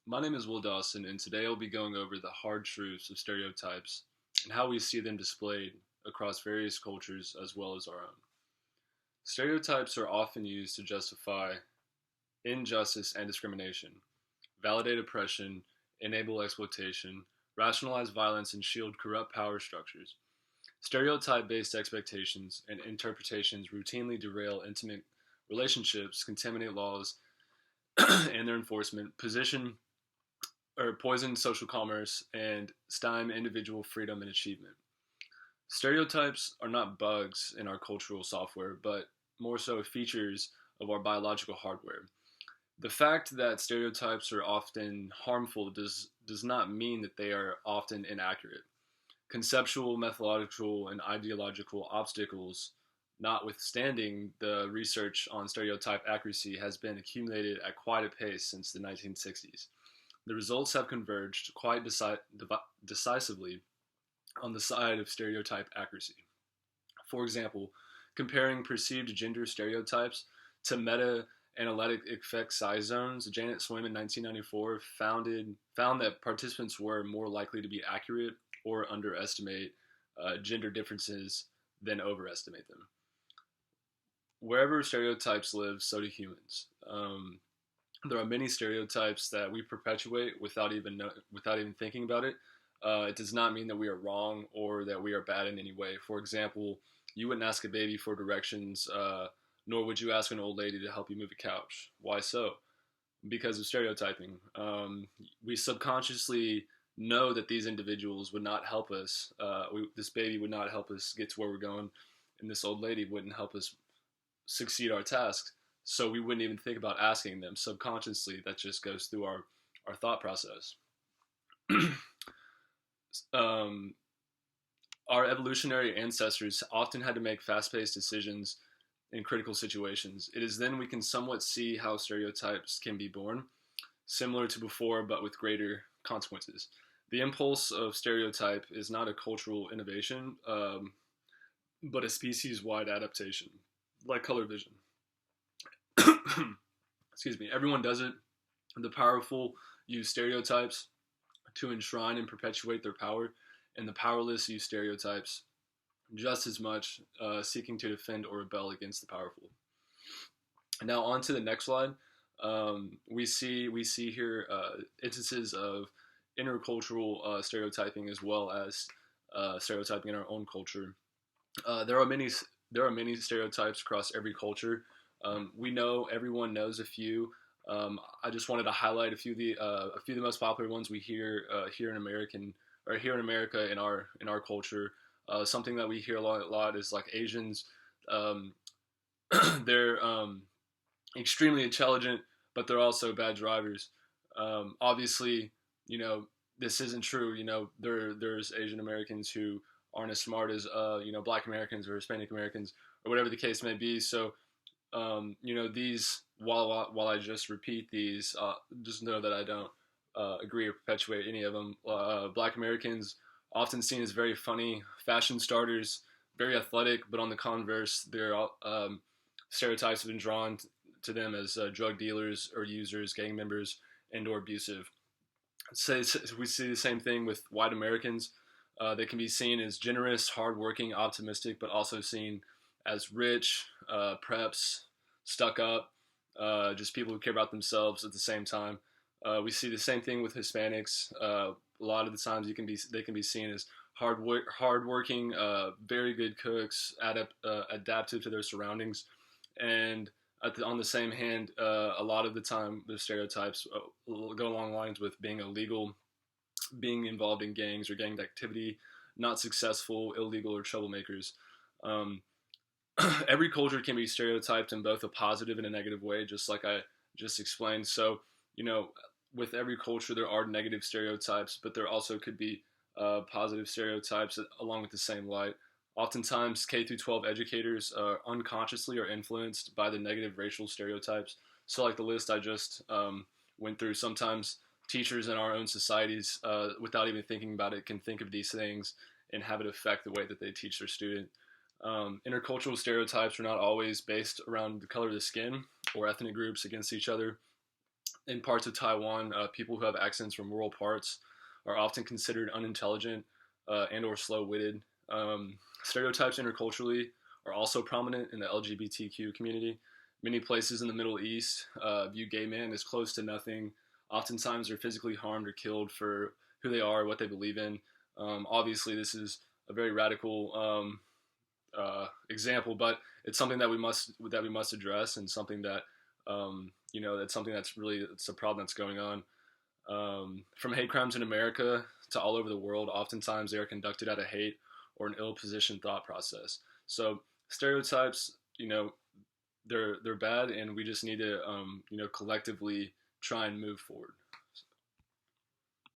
My name is Will Dawson, and today I'll be going over the hard truths of stereotypes and how we see them displayed across various cultures as well as our own. Stereotypes are often used to justify injustice and discrimination, validate oppression, enable exploitation, rationalize violence, and shield corrupt power structures. Stereotype based expectations and interpretations routinely derail intimate relationships, contaminate laws and their enforcement, poison social commerce, and stymie individual freedom and achievement. Stereotypes are not bugs in our cultural software, but more so features of our biological hardware. The fact that stereotypes are often harmful does not mean that they are often inaccurate. Conceptual, methodological, and ideological obstacles notwithstanding, the research on stereotype accuracy has been accumulated at quite a pace since the 1960s. The results have converged quite decisively on the side of stereotype accuracy. For example, comparing perceived gender stereotypes to meta-analytic effect size zones, Janet Swim in 1994 found that participants were more likely to be accurate or underestimate gender differences than overestimate them. Wherever stereotypes live, so do humans. There are many stereotypes that we perpetuate without even thinking about it. It does not mean that we are wrong or that we are bad in any way. For example, you wouldn't ask a baby for directions, nor would you ask an old lady to help you move a couch. Why so? Because of stereotyping. We subconsciously know that these individuals would not help us. This baby would not help us get to where we're going, and this old lady wouldn't help us succeed our tasks. So we wouldn't even think about asking them. Subconsciously, that just goes through our thought process. um, our evolutionary ancestors often had to make fast-paced decisions in critical situations. It is then we can somewhat see how stereotypes can be born, similar to before, but with greater consequences. The impulse of stereotype is not a cultural innovation, but a species-wide adaptation, like color vision. Excuse me. Everyone does it. The powerful use stereotypes to enshrine and perpetuate their power, and the powerless use stereotypes just as much, seeking to defend or rebel against the powerful. Now, on to the next slide. We see here instances of intercultural stereotyping as well as stereotyping in our own culture. There are many stereotypes across every culture. We know everyone knows a few. I just wanted to highlight a few of the most popular ones we hear here in America in our culture. Something that we hear a lot is like Asians. Um, they're extremely intelligent, but they're also bad drivers. Obviously, this isn't true. There's Asian Americans who aren't as smart as Black Americans or Hispanic Americans or whatever the case may be. So these, while I just repeat these, just know that I don't agree or perpetuate any of them. Black Americans often seen as very funny, fashion starters, very athletic, but on the converse, their stereotypes have been drawn to them as drug dealers or users, gang members, and/or abusive. So we see the same thing with white Americans. They can be seen as generous, hardworking, optimistic, but also seen as rich, preps, stuck up, just people who care about themselves at the same time. We see the same thing with Hispanics. A lot of the times they can be seen as hardworking, very good cooks, adaptive to their surroundings, and on the same hand, a lot of the time the stereotypes go along lines with being illegal, being involved in gangs or gang activity, not successful, illegal, or troublemakers. Um, every culture can be stereotyped in both a positive and a negative way, just like I just explained. So, you know, with every culture, there are negative stereotypes, but there also could be positive stereotypes along with the same light. Oftentimes, K through 12 educators unconsciously are influenced by the negative racial stereotypes. So, like the list I just went through, sometimes teachers in our own societies, without even thinking about it, can think of these things and have it affect the way that they teach their student. Intercultural stereotypes are not always based around the color of the skin or ethnic groups against each other. In parts of Taiwan, people who have accents from rural parts are often considered unintelligent and/or slow-witted. Stereotypes interculturally are also prominent in the LGBTQ community. Many places in the Middle East view gay men as close to nothing. Oftentimes, they're physically harmed or killed for who they are, what they believe in. Obviously, this is a very radical example, but it's something that we must address, and something that that's something that's really it's a problem that's going on. From hate crimes in America to all over the world, oftentimes they are conducted out of hate or an ill-positioned thought process. So stereotypes, they're bad, and we just need to collectively try and move forward.